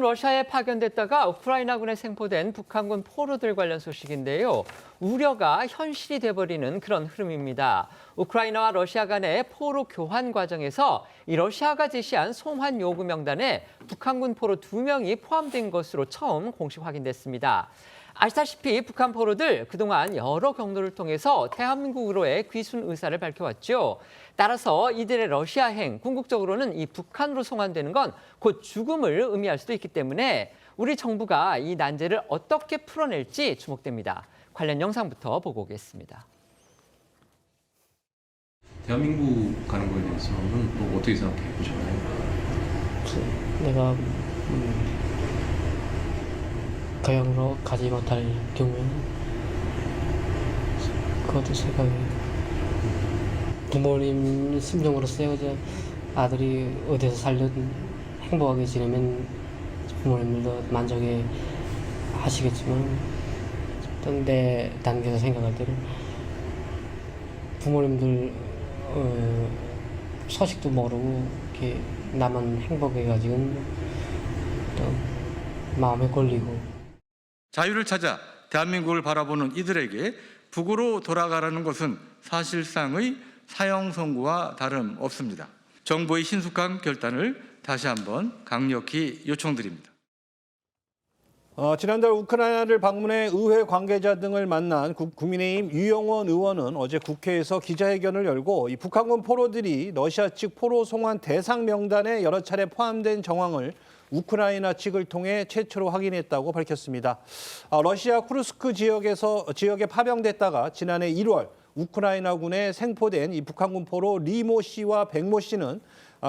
러시아에 파견됐다가 우크라이나군에 생포된 북한군 포로들 관련 소식인데요. 우려가 현실이 돼버리는 그런 흐름입니다. 우크라이나와 러시아 간의 포로 교환 과정에서 이 러시아가 제시한 송환 요구 명단에 북한군 포로 2명이 포함된 것으로 처음 공식 확인됐습니다. 아시다시피 북한 포로들 그동안 여러 경로를 통해서 대한민국으로의 귀순 의사를 밝혀왔죠. 따라서 이들의 러시아행, 궁극적으로는 이 북한으로 송환되는 건 곧 죽음을 의미할 수도 있기 때문에 우리 정부가 이 난제를 어떻게 풀어낼지 주목됩니다. 관련 영상부터 보고 오겠습니다. 대한민국 가는 거에 대해서는 또 어떻게 생각해 보셨나요? 내가 가양으로 가지 못할 경우에는 그것도 생각해. 부모님 심정으로서 이제 아들이 어디서 살든 행복하게 지내면 부모님들도 만족해 하시겠지만 어떤 내 단계에서 생각할 때는 부모님들 소식도 모르고 이렇게 나만 행복해가지고 또 마음에 걸리고. 자유를 찾아 대한민국을 바라보는 이들에게 북으로 돌아가라는 것은 사실상의 사형 선고와 다름없습니다. 정부의 신속한 결단을 다시 한번 강력히 요청드립니다. 지난달 우크라이나를 방문해 의회 관계자 등을 만난 국민의힘 유영원 의원은 어제 국회에서 기자회견을 열고 이 북한군 포로들이 러시아 측 포로 송환 대상 명단에 여러 차례 포함된 정황을 우크라이나 측을 통해 최초로 확인했다고 밝혔습니다. 러시아 쿠르스크 지역에 파병됐다가 지난해 1월 우크라이나군에 생포된 이 북한군 포로 리모 씨와 백모 씨는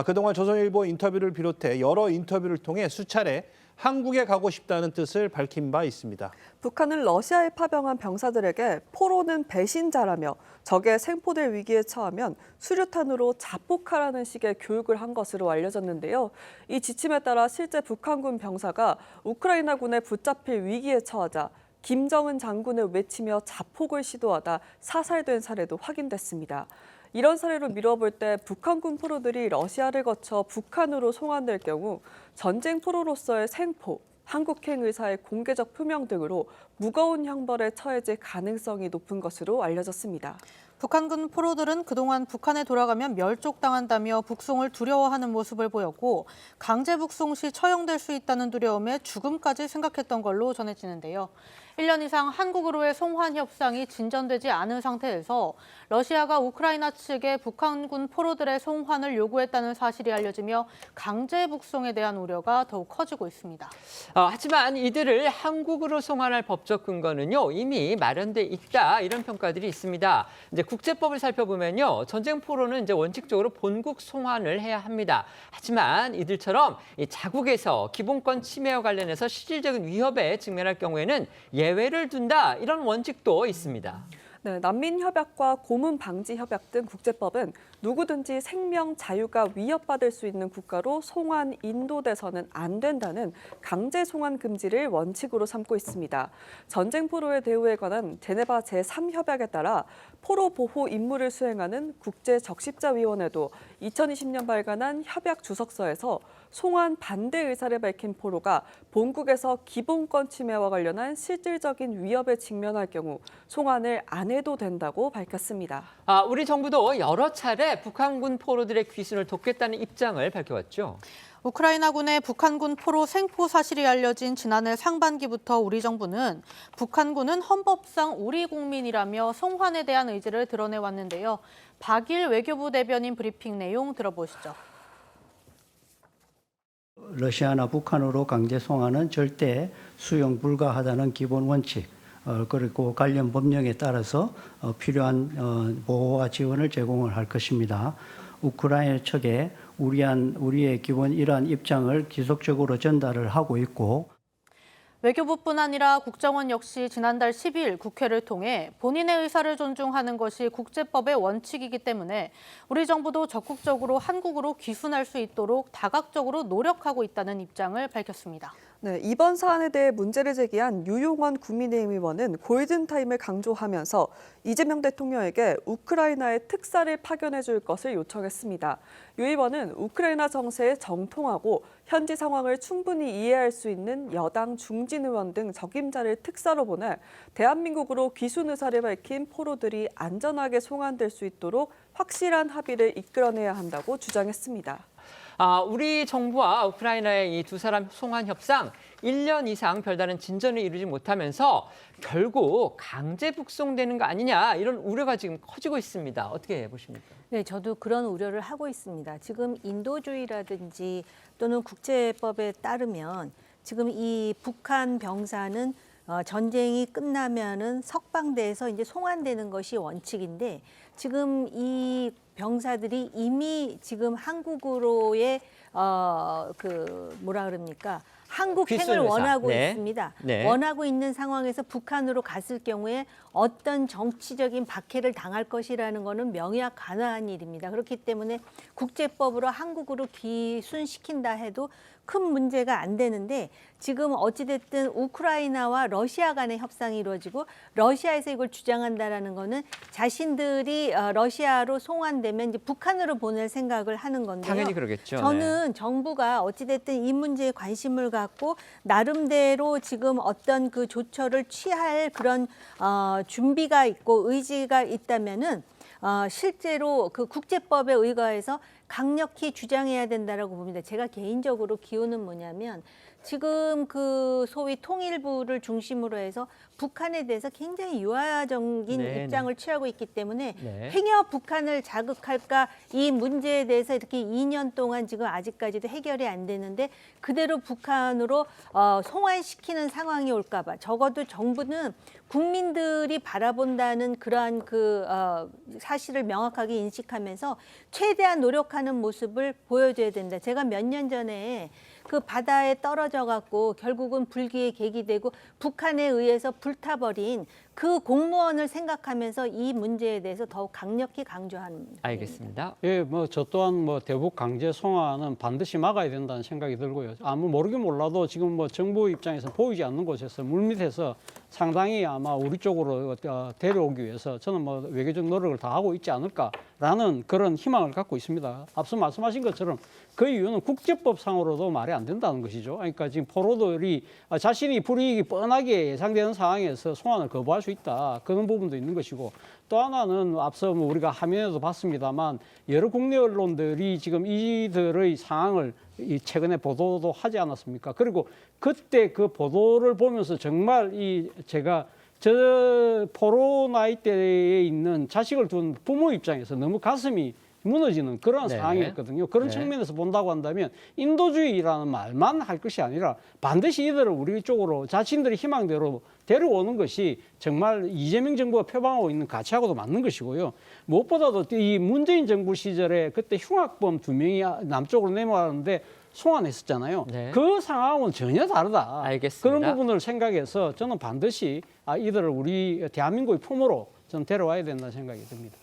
그동안 조선일보 인터뷰를 비롯해 여러 인터뷰를 통해 수차례 한국에 가고 싶다는 뜻을 밝힌 바 있습니다. 북한은 러시아에 파병한 병사들에게 포로는 배신자라며 적의 생포될 위기에 처하면 수류탄으로 자폭하라는 식의 교육을 한 것으로 알려졌는데요. 이 지침에 따라 실제 북한군 병사가 우크라이나군에 붙잡힐 위기에 처하자 김정은 장군을 외치며 자폭을 시도하다 사살된 사례도 확인됐습니다. 이런 사례로 미뤄볼 때 북한군 포로들이 러시아를 거쳐 북한으로 송환될 경우 전쟁 포로로서의 생포, 한국행 의사의 공개적 표명 등으로 무거운 형벌에 처해질 가능성이 높은 것으로 알려졌습니다. 북한군 포로들은 그동안 북한에 돌아가면 멸족당한다며 북송을 두려워하는 모습을 보였고 강제 북송 시 처형될 수 있다는 두려움에 죽음까지 생각했던 걸로 전해지는데요. 1년 이상 한국으로의 송환 협상이 진전되지 않은 상태에서 러시아가 우크라이나 측에 북한군 포로들의 송환을 요구했다는 사실이 알려지며 강제 북송에 대한 우려가 더욱 커지고 있습니다. 하지만 이들을 한국으로 송환할 법적 근거는요 이미 마련돼 있다 이런 평가들이 있습니다. 이제 국제법을 살펴보면요 전쟁 포로는 이제 원칙적으로 본국 송환을 해야 합니다. 하지만 이들처럼 이 자국에서 기본권 침해와 관련해서 실질적인 위협에 직면할 경우에는 예외를 둔다 이런 원칙도 있습니다. 네, 난민협약과 고문방지협약 등 국제법은 누구든지 생명 자유가 위협받을 수 있는 국가로 송환 인도돼서는 안 된다는 강제 송환 금지를 원칙으로 삼고 있습니다. 전쟁 포로의 대우에 관한 제네바 제3협약에 따라 포로 보호 임무를 수행하는 국제적십자위원회도 2020년 발간한 협약 주석서에서 송환 반대 의사를 밝힌 포로가 본국에서 기본권 침해와 관련한 실질적인 위협에 직면할 경우 송환을 안 해도 된다고 밝혔습니다. 우리 정부도 여러 차례 북한군 포로들의 귀순을 돕겠다는 입장을 밝혀왔죠. 우크라이나군의 북한군 포로 생포 사실이 알려진 지난해 상반기부터 우리 정부는 북한군은 헌법상 우리 국민이라며 송환에 대한 의지를 드러내왔는데요. 박일 외교부 대변인 브리핑 내용 들어보시죠. 러시아나 북한으로 강제 송환은 절대 수용 불가하다는 기본 원칙, 그리고 관련 법령에 따라서 필요한 보호와 지원을 제공을 할 것입니다. 우크라이나 측에 우리의 기본 이러한 입장을 지속적으로 전달을 하고 있고 외교부뿐 아니라 국정원 역시 지난달 10일 국회를 통해 본인의 의사를 존중하는 것이 국제법의 원칙이기 때문에 우리 정부도 적극적으로 한국으로 귀순할 수 있도록 다각적으로 노력하고 있다는 입장을 밝혔습니다. 네, 이번 사안에 대해 문제를 제기한 유용원 국민의힘 의원은 골든타임을 강조하면서 이재명 대통령에게 우크라이나에 특사를 파견해 줄 것을 요청했습니다. 유 의원은 우크라이나 정세에 정통하고 현지 상황을 충분히 이해할 수 있는 여당 중진 의원 등 적임자를 특사로 보내 대한민국으로 귀순 의사를 밝힌 포로들이 안전하게 송환될 수 있도록 확실한 합의를 이끌어내야 한다고 주장했습니다. 우리 정부와 우크라이나의 이 두 사람 송환 협상 1년 이상 별다른 진전을 이루지 못하면서 결국 강제 북송되는 거 아니냐 이런 우려가 지금 커지고 있습니다. 어떻게 보십니까? 네, 저도 그런 우려를 하고 있습니다. 지금 인도주의라든지 또는 국제법에 따르면 지금 이 북한 병사는 전쟁이 끝나면은 석방돼서 이제 송환되는 것이 원칙인데 지금 이 병사들이 이미 지금 한국으로의 뭐라 그럽니까? 한국행을 귀순의사. 원하고 네. 있습니다. 네. 원하고 있는 상황에서 북한으로 갔을 경우에 어떤 정치적인 박해를 당할 것이라는 것은 명약관화한 일입니다. 그렇기 때문에 국제법으로 한국으로 귀순시킨다 해도 큰 문제가 안 되는데 지금 어찌됐든 우크라이나와 러시아 간의 협상이 이루어지고 러시아에서 이걸 주장한다라는 거는 자신들이 러시아로 송환되면 이제 북한으로 보낼 생각을 하는 건데요. 당연히 그러겠죠. 저는 정부가 어찌됐든 이 문제에 관심을 갖고 나름대로 지금 어떤 그 조처를 취할 그런 준비가 있고 의지가 있다면은 실제로 그 국제법에 의거해서 강력히 주장해야 된다라고 봅니다. 제가 개인적으로 기호는 뭐냐면 지금 그 소위 통일부를 중심으로 해서 북한에 대해서 굉장히 유화적인 네, 입장을 취하고 있기 때문에 네. 행여 북한을 자극할까 이 문제에 대해서 이렇게 2년 동안 지금 아직까지도 해결이 안 되는데 그대로 북한으로 송환시키는 상황이 올까 봐 적어도 정부는 국민들이 바라본다는 그러한 사실을 명확하게 인식하면서 최대한 노력하는 모습을 보여줘야 된다. 제가 몇 년 전에 그 바다에 떨어져 갖고 결국은 불기의 계기되고 북한에 의해서 불타버린 그 공무원을 생각하면서 이 문제에 대해서 더욱 강력히 강조합니다. 알겠습니다. 예, 저 또한 대북 강제 송환은 반드시 막아야 된다는 생각이 들고요. 아무 모르긴 몰라도 지금 정부 입장에서 보이지 않는 곳에서 물밑에서 상당히 아마 우리 쪽으로 데려오기 위해서 저는 외교적 노력을 다 하고 있지 않을까라는 그런 희망을 갖고 있습니다. 앞서 말씀하신 것처럼 그 이유는 국제법상으로도 말이 안 된다는 것이죠. 그러니까 지금 포로들이 자신이 불이익이 뻔하게 예상되는 상황에서 송환을 거부할 수 있다. 그런 부분도 있는 것이고 또 하나는 앞서 우리가 화면에도 봤습니다만 여러 국내 언론들이 지금 이들의 상황을 최근에 보도도 하지 않았습니까? 그리고 그때 그 보도를 보면서 정말 제가 저 포로 나이대에 있는 자식을 둔 부모 입장에서 너무 가슴이 무너지는 그런 네. 상황이었거든요. 그런 네. 측면에서 본다고 한다면 인도주의라는 말만 할 것이 아니라 반드시 이들을 우리 쪽으로 자신들의 희망대로 데려오는 것이 정말 이재명 정부가 표방하고 있는 가치하고도 맞는 것이고요. 무엇보다도 이 문재인 정부 시절에 그때 흉악범 2명이 남쪽으로 내려왔는데 송환했었잖아요. 네. 그 상황은 전혀 다르다. 알겠습니다. 그런 부분을 생각해서 저는 반드시 이들을 우리 대한민국의 품으로 저는 데려와야 된다는 생각이 듭니다.